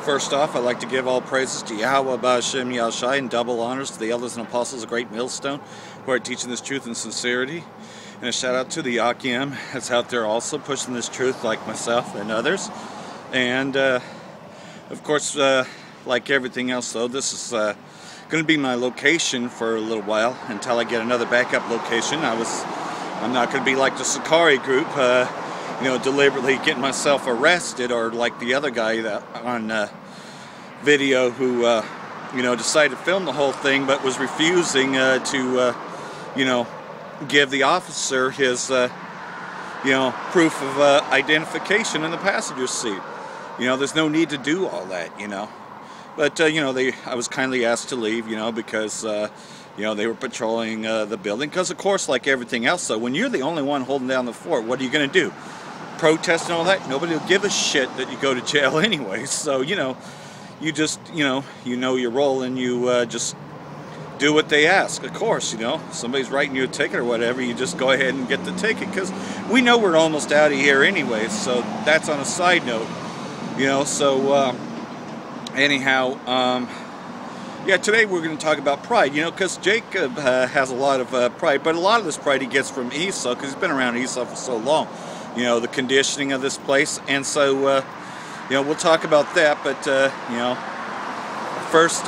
First off, I'd like to give all praises to Yahweh Ba'Shem Yahshai and double honors to the elders and apostles of Great Millstone who are teaching this truth in sincerity. And a shout out to the Akim that's out there also pushing this truth like myself and others. And of course, like everything else though, this is going to be my location for a little while until I get another backup location. I'm not going to be like the Sakari group, deliberately getting myself arrested, or like the other guy that on video who decided to film the whole thing but was refusing to give the officer his proof of identification in the passenger seat. There's no need to do all that, but I was kindly asked to leave, because they were patrolling the building, because of course, like everything else, so when you're the only one holding down the fort, what are you going to do? Protest and all that? Nobody will give a shit that you go to jail anyway. So you just you know your role, and you just do what they ask. Of course, somebody's writing you a ticket or whatever, you just go ahead and get the ticket, because we know we're almost out of here anyway. So that's on a side note, so anyhow, yeah, today we're going to talk about pride, because Jacob has a lot of pride, but a lot of this pride he gets from Esau, because he's been around Esau for so long. The conditioning of this place, and so we'll talk about that, but first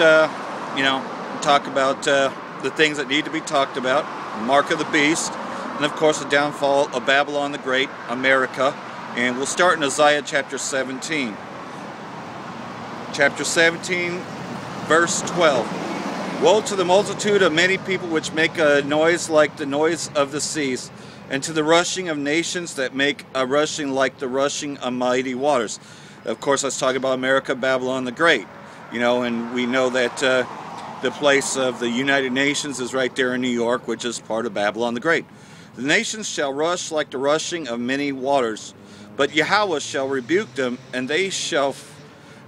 talk about the things that need to be talked about: mark of the beast, and of course the downfall of Babylon the Great, America. And we'll start in Isaiah chapter 17. Chapter 17, verse 12. Woe to the multitude of many people which make a noise like the noise of the seas, and to the rushing of nations that make a rushing like the rushing of mighty waters. Of course, let's talk about America, Babylon the Great. And we know that the place of the United Nations is right there in New York, which is part of Babylon the Great. The nations shall rush like the rushing of many waters, but Yahweh shall rebuke them, and they shall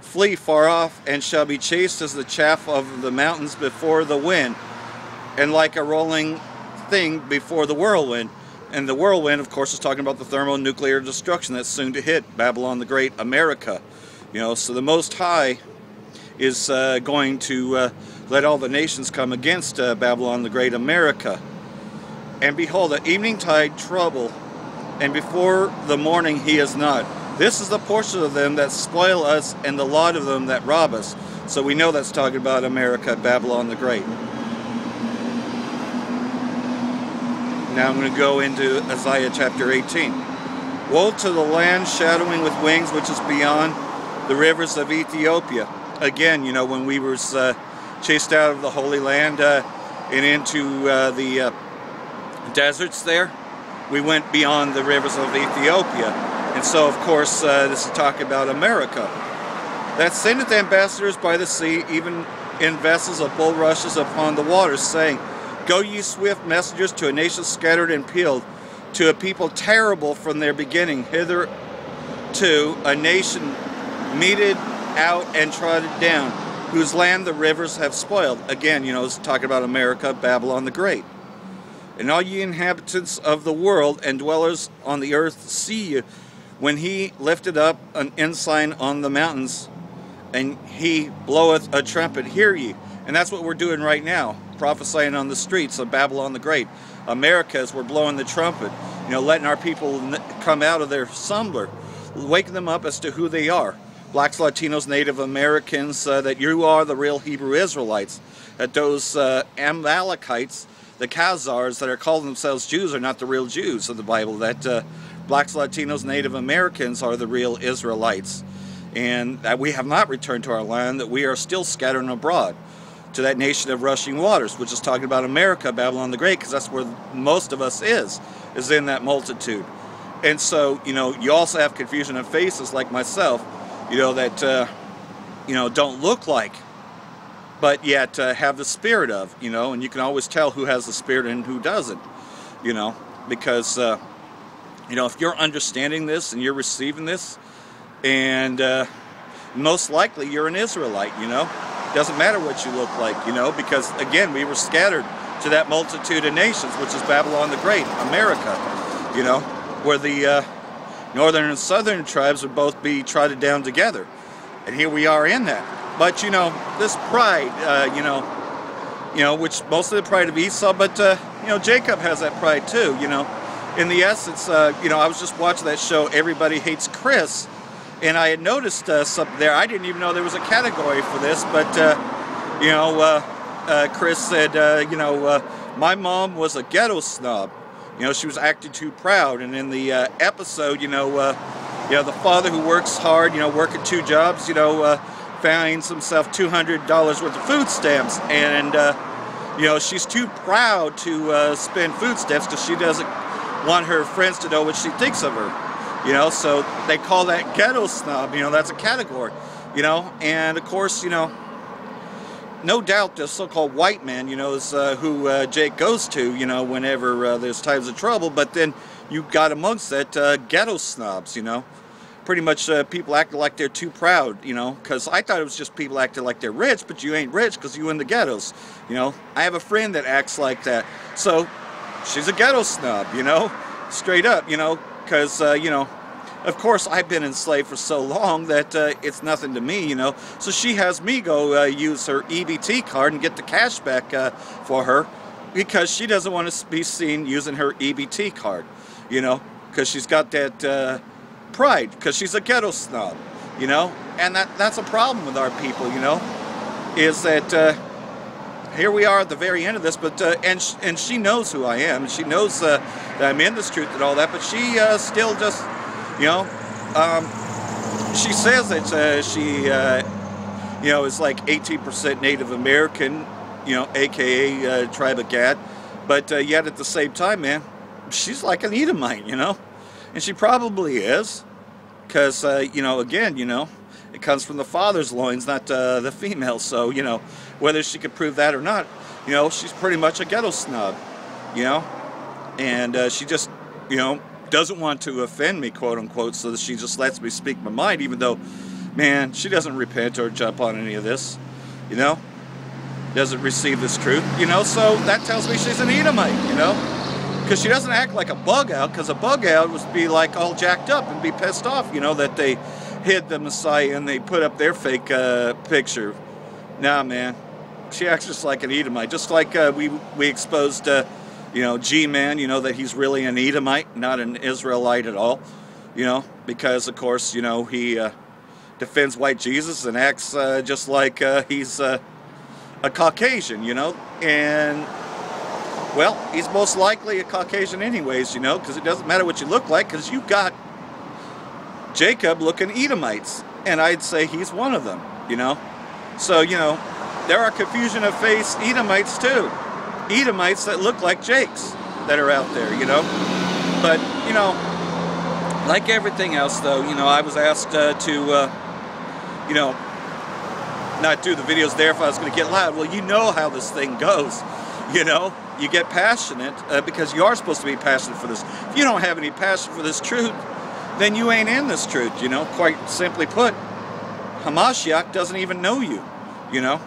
flee far off, and shall be chased as the chaff of the mountains before the wind, and like a rolling thing before the whirlwind. And the whirlwind, of course, is talking about the thermonuclear destruction that's soon to hit Babylon the Great, America. So the Most High is going to let all the nations come against Babylon the Great, America. And behold, at evening tide trouble, and before the morning he is not. This is the portion of them that spoil us, and the lot of them that rob us. So we know that's talking about America, Babylon the Great. Now I'm going to go into Isaiah chapter 18. Woe to the land shadowing with wings, which is beyond the rivers of Ethiopia. Again, when we were chased out of the Holy Land and into the deserts there, we went beyond the rivers of Ethiopia. And so, of course, this is talking about America. That sendeth ambassadors by the sea, even in vessels of bulrushes upon the waters, saying, Go ye swift messengers to a nation scattered and peeled, to a people terrible from their beginning, hither to a nation meted out and trodden down, whose land the rivers have spoiled. Again, it's talking about America, Babylon the Great. And all ye inhabitants of the world and dwellers on the earth see you, when he lifted up an ensign on the mountains, and he bloweth a trumpet, hear ye. And that's what we're doing right now, prophesying on the streets of Babylon the Great. America, as we're blowing the trumpet, letting our people come out of their slumber, waking them up as to who they are. Blacks, Latinos, Native Americans, that you are the real Hebrew Israelites. That those Amalekites, the Khazars that are calling themselves Jews, are not the real Jews of the Bible. That Blacks, Latinos, Native Americans are the real Israelites. And that we have not returned to our land, that we are still scattering abroad to that nation of rushing waters, which is talking about America, Babylon the Great, because that's where most of us is in that multitude. And so, you also have confusion of faces like myself, that, don't look like, but yet have the spirit of, and you can always tell who has the spirit and who doesn't, because, if you're understanding this and you're receiving this, and most likely you're an Israelite, Doesn't matter what you look like, because again, we were scattered to that multitude of nations, which is Babylon the Great, America, where the northern and southern tribes would both be trodden down together. And here we are in that. But, you know, this pride, you know, which most of the pride of Esau, but, you know, Jacob has that pride too, you know. In the essence, you know, I was just watching that show, Everybody Hates Chris, and I had noticed something there. I didn't even know there was a category for this, but, you know, Chris said, you know, my mom was a ghetto snob. You know, she was acting too proud. And in the episode, you know, the father who works hard, you know, working 2 jobs, you know, finds himself $200 worth of food stamps. And, you know, she's too proud to spend food stamps because she doesn't want her friends to know what she thinks of her. You know, so they call that ghetto snob. You know, that's a category. You know, and of course, you know, no doubt the so-called white man, you know, is who Jake goes to, you know, whenever there's times of trouble. But then you got amongst that ghetto snobs, you know. Pretty much people acting like they're too proud, you know, because I thought it was just people acting like they're rich, but you ain't rich because you in the ghettos, you know. I have a friend that acts like that. So she's a ghetto snob, you know, straight up, you know, because, you know, of course, I've been enslaved for so long that it's nothing to me, you know. So she has me go use her EBT card and get the cash back for her because she doesn't want to be seen using her EBT card, you know, because she's got that pride, because she's a ghetto snob, you know. And that's a problem with our people, you know, is that here we are at the very end of this, but and she knows who I am, and she knows that I'm in this truth and all that, but she still just... You know, she says that she, you know, is like 18% Native American, you know, aka tribe of Gad, but yet at the same time, man, she's like an Edomite, you know, and she probably is, because, you know, again, you know, it comes from the father's loins, not the female, so, you know, whether she could prove that or not, you know, she's pretty much a ghetto snob, you know, and she just, you know, doesn't want to offend me, quote unquote, so that she just lets me speak my mind, even though, man, she doesn't repent or jump on any of this, you know, doesn't receive this truth, you know, so that tells me she's an Edomite, you know, because she doesn't act like a bug out, because a bug out would be like all jacked up and be pissed off, you know, that they hid the Messiah and they put up their fake picture. Nah, man, she acts just like an Edomite, just like we exposed you know, G-Man, you know, that he's really an Edomite, not an Israelite at all, you know, because, of course, you know, he defends white Jesus and acts just like he's a Caucasian, you know, and, well, he's most likely a Caucasian anyways, you know, because it doesn't matter what you look like, because you've got Jacob-looking Edomites, and I'd say he's one of them, you know. So, you know, there are confusion of face Edomites, too. Edomites that look like Jakes that are out there, you know. But, you know, like everything else, though, you know, I was asked to, you know, not do the videos there if I was going to get loud. Well, you know how this thing goes, you know. You get passionate because you are supposed to be passionate for this. If you don't have any passion for this truth, then you ain't in this truth, you know. Quite simply put, Hamashiach doesn't even know you, you know.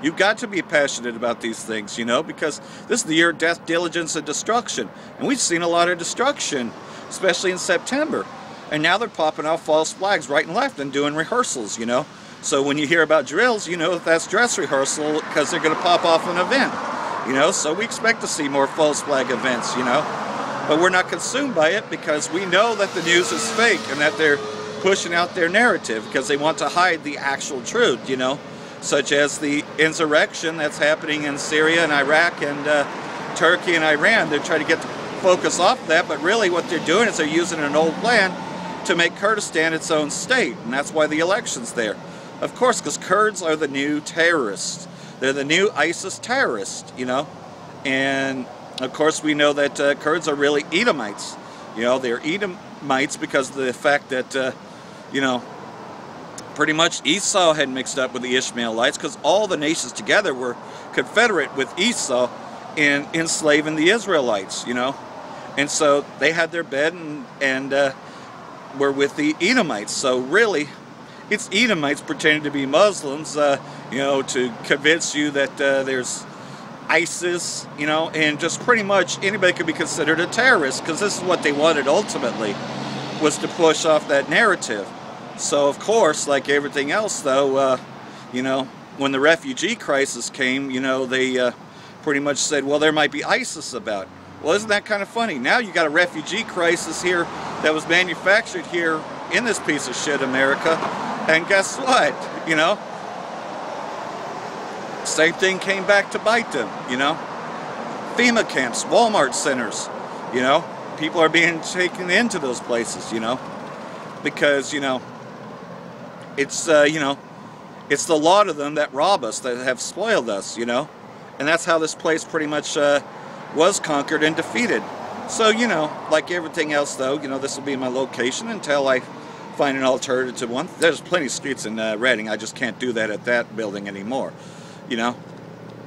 You've got to be passionate about these things, you know, because this is the year of death, diligence, and destruction. And we've seen a lot of destruction, especially in September. And now they're popping off false flags right and left and doing rehearsals, you know. So when you hear about drills, you know that's dress rehearsal because they're going to pop off an event, you know. So we expect to see more false flag events, you know. But we're not consumed by it because we know that the news is fake and that they're pushing out their narrative because they want to hide the actual truth, you know. Such as the insurrection that's happening in Syria and Iraq and Turkey and Iran. They're trying to get the focus off that, but really what they're doing is they're using an old plan to make Kurdistan its own state, and that's why the election's there. Of course, because Kurds are the new terrorists. They're the new ISIS terrorists, you know. And, of course, we know that Kurds are really Edomites. You know, they're Edomites because of the fact that, you know, pretty much Esau had mixed up with the Ishmaelites because all the nations together were confederate with Esau in enslaving the Israelites, you know. And so they had their bed and were with the Edomites. So really, it's Edomites pretending to be Muslims, you know, to convince you that there's ISIS, you know, and just pretty much anybody could be considered a terrorist because this is what they wanted ultimately, was to push off that narrative. So of course, like everything else though, you know, when the refugee crisis came, you know, they pretty much said, well, there might be ISIS about. Well, isn't that kind of funny? Now you got a refugee crisis here that was manufactured here in this piece of shit America, and guess what? You know, same thing came back to bite them, you know. FEMA camps, Walmart centers, you know, people are being taken into those places, you know, because, you know, it's, you know, it's the lot of them that rob us, that have spoiled us, you know, and that's how this place pretty much was conquered and defeated. So, you know, like everything else though, you know, this will be my location until I find an alternative one. There's plenty of streets in Reading, I just can't do that at that building anymore, you know,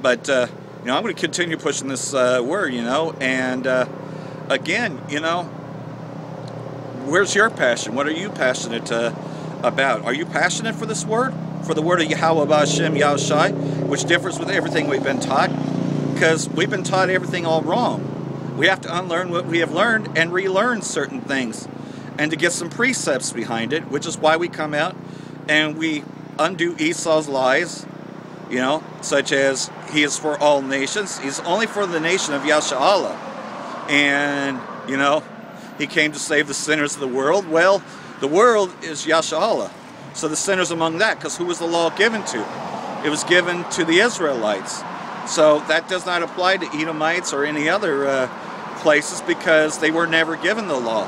but, you know, I'm going to continue pushing this word, you know, and again, you know, where's your passion? What are you passionate about? Are you passionate for this word? For the word of Yahweh B'Hashem Yahushai, which differs with everything we've been taught? Because we've been taught everything all wrong. We have to unlearn what we have learned and relearn certain things, and to get some precepts behind it, which is why we come out and we undo Esau's lies, you know, such as he is for all nations. He's only for the nation of Yasharahla. And, you know, he came to save the sinners of the world. Well, the world is Yasharahla. So the sinners among that, because who was the law given to? It was given to the Israelites. So that does not apply to Edomites or any other places, because they were never given the law,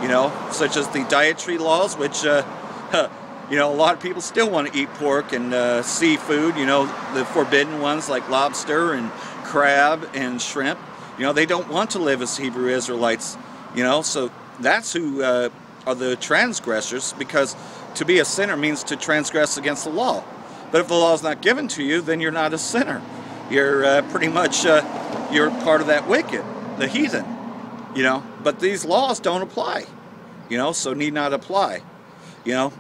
you know, such as the dietary laws, which, you know, a lot of people still want to eat pork and seafood, you know, the forbidden ones like lobster and crab and shrimp. You know, they don't want to live as Hebrew Israelites, you know, so that's who are the transgressors, because to be a sinner means to transgress against the law. But if the law is not given to you, then you're not a sinner. You're pretty much, you're part of that wicked, the heathen, you know. But these laws don't apply, you know, so need not apply, you know.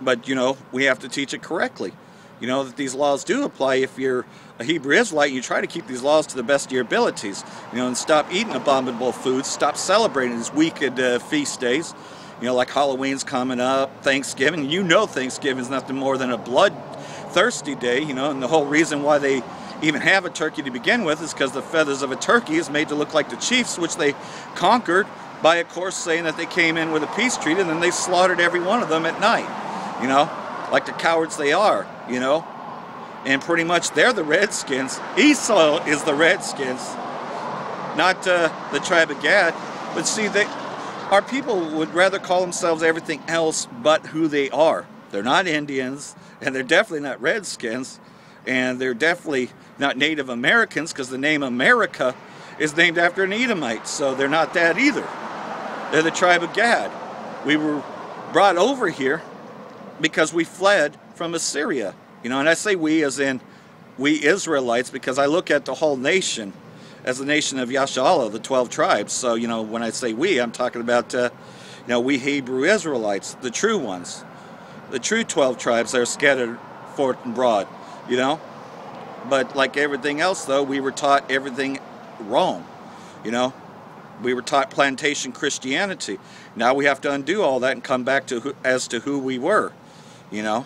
But, you know, we have to teach it correctly, you know, that these laws do apply if you're a Hebrew Israelite. You try to keep these laws to the best of your abilities, you know, and stop eating abominable foods, stop celebrating these wicked feast days. You know, like Halloween's coming up, Thanksgiving. You know Thanksgiving is nothing more than a bloodthirsty day, you know, and the whole reason why they even have a turkey to begin with is because the feathers of a turkey is made to look like the chiefs, which they conquered by, of course, saying that they came in with a peace treaty, and then they slaughtered every one of them at night, you know, like the cowards they are, you know. And pretty much they're the Redskins. Esau is the Redskins, not the tribe of Gad. But see, our people would rather call themselves everything else but who they are. They're not Indians, and they're definitely not Redskins, and they're definitely not Native Americans, because the name America is named after an Edomite, so they're not that either. They're the tribe of Gad. We were brought over here because we fled from Assyria. You know, and I say we as in we Israelites, because I look at the whole nation as the nation of Yasharahla, the 12 tribes. So, you know, when I say we, I'm talking about, you know, we Hebrew Israelites, the true ones. The true 12 tribes that are scattered forth and broad, you know. But like everything else, though, we were taught everything wrong, you know. We were taught plantation Christianity. Now we have to undo all that and come back to as to who we were, you know.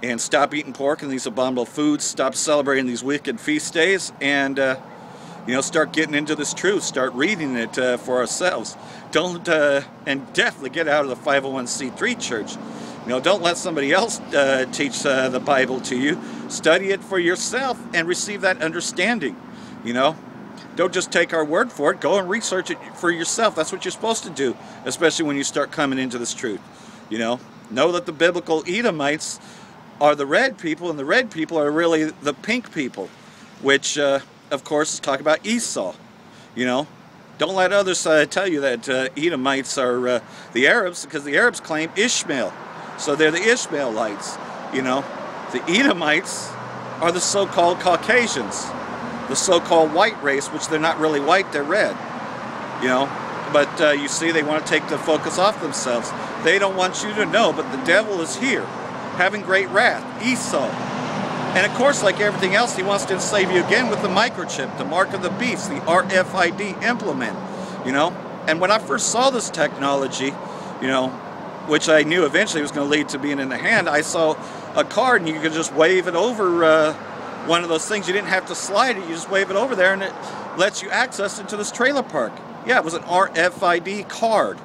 And stop eating pork and these abominable foods, stop celebrating these wicked feast days, and, you know, start getting into this truth, start reading it for ourselves. Don't, and definitely get out of the 501c3 church. You know, don't let somebody else teach the Bible to you. Study it for yourself and receive that understanding, you know. Don't just take our word for it. Go and research it for yourself. That's what you're supposed to do, especially when you start coming into this truth, you know. Know that the biblical Edomites are the red people, and the red people are really the pink people, which, of course, is talking about Esau, you know. Don't let others tell you that Edomites are the Arabs, because the Arabs claim Ishmael. So they're the Ishmaelites, you know. The Edomites are the so-called Caucasians, the so-called white race, which they're not really white, they're red, you know. But you see, they want to take the focus off themselves. They don't want you to know, but the devil is here, having great wrath, Esau. And of course, like everything else, he wants to enslave you again with the microchip, the mark of the beast, the RFID implement, you know. And when I first saw this technology, you know, which I knew eventually was going to lead to being in the hand, I saw a card and you could just wave it over one of those things. You didn't have to slide it, you just wave it over there and it lets you access into this trailer park. Yeah, it was an RFID card,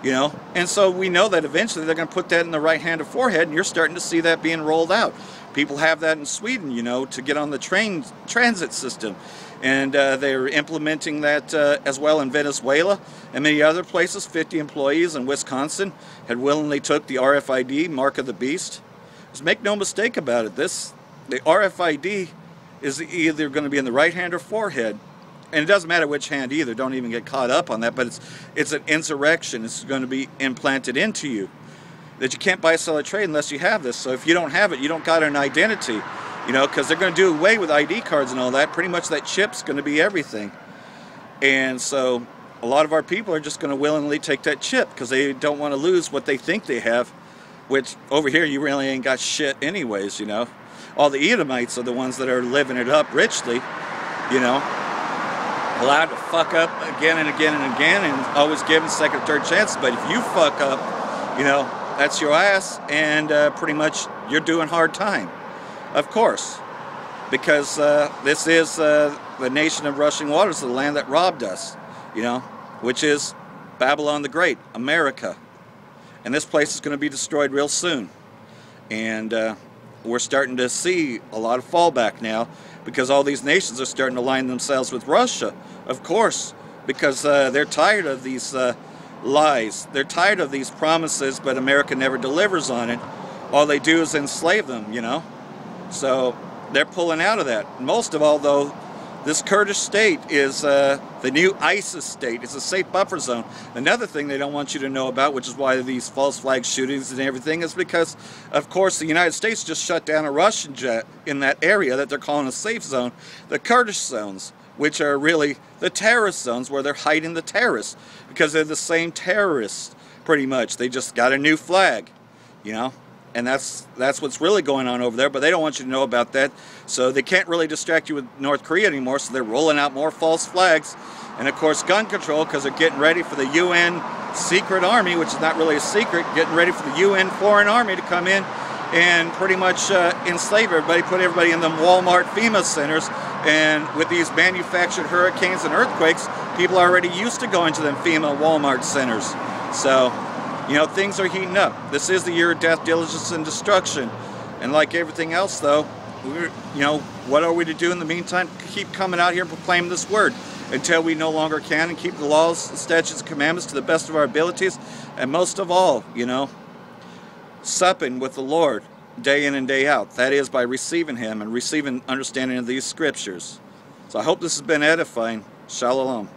you know, and so we know that eventually they're going to put that in the right hand or forehead, and you're starting to see that being rolled out. People have that in Sweden, you know, to get on the transit system, and they're implementing that as well in Venezuela and many other places. 50 employees in Wisconsin had willingly took the RFID, mark of the beast. Just make no mistake about it, the RFID is either going to be in the right hand or forehead. And it doesn't matter which hand either, don't even get caught up on that, but it's an insurrection. It's going to be implanted into you. That you can't buy, sell, or trade unless you have this. So if you don't have it, you don't got an identity. You know, because they're going to do away with ID cards and all that. Pretty much that chip's going to be everything. And so a lot of our people are just going to willingly take that chip because they don't want to lose what they think they have, which over here you really ain't got shit anyways, you know. All the Edomites are the ones that are living it up richly, you know. Allowed to fuck up again and again and again and always given second or third chances. But if you fuck up, you know, that's your ass, and pretty much you're doing hard time. Of course, because this is the nation of rushing waters, the land that robbed us, you know, which is Babylon the Great, America. And this place is going to be destroyed real soon. And we're starting to see a lot of fallback now, because all these nations are starting to align themselves with Russia, of course, because they're tired of these lies. They're tired of these promises, but America never delivers on it. All they do is enslave them, you know. So they're pulling out of that. Most of all, though, this Kurdish state is the new ISIS state. It's a safe buffer zone. Another thing they don't want you to know about, which is why these false flag shootings and everything, is because, of course, the United States just shut down a Russian jet in that area that they're calling a safe zone, the Kurdish zones, which are really the terrorist zones where they're hiding the terrorists, because they're the same terrorists, pretty much. They just got a new flag, you know. And that's what's really going on over there, but they don't want you to know about that. So they can't really distract you with North Korea anymore, so they're rolling out more false flags. And of course gun control, because they're getting ready for the UN secret army, which is not really a secret, getting ready for the UN foreign army to come in and pretty much enslave everybody, put everybody in them Walmart FEMA centers. And with these manufactured hurricanes and earthquakes, people are already used to going to them FEMA Walmart centers. So, you know, things are heating up. This is the year of death, diligence, and destruction. And like everything else, though, you know, what are we to do in the meantime? Keep coming out here and proclaim this word until we no longer can, and keep the laws, the statutes, and commandments to the best of our abilities. And most of all, you know, supping with the Lord day in and day out. That is by receiving Him and receiving understanding of these scriptures. So I hope this has been edifying. Shalom.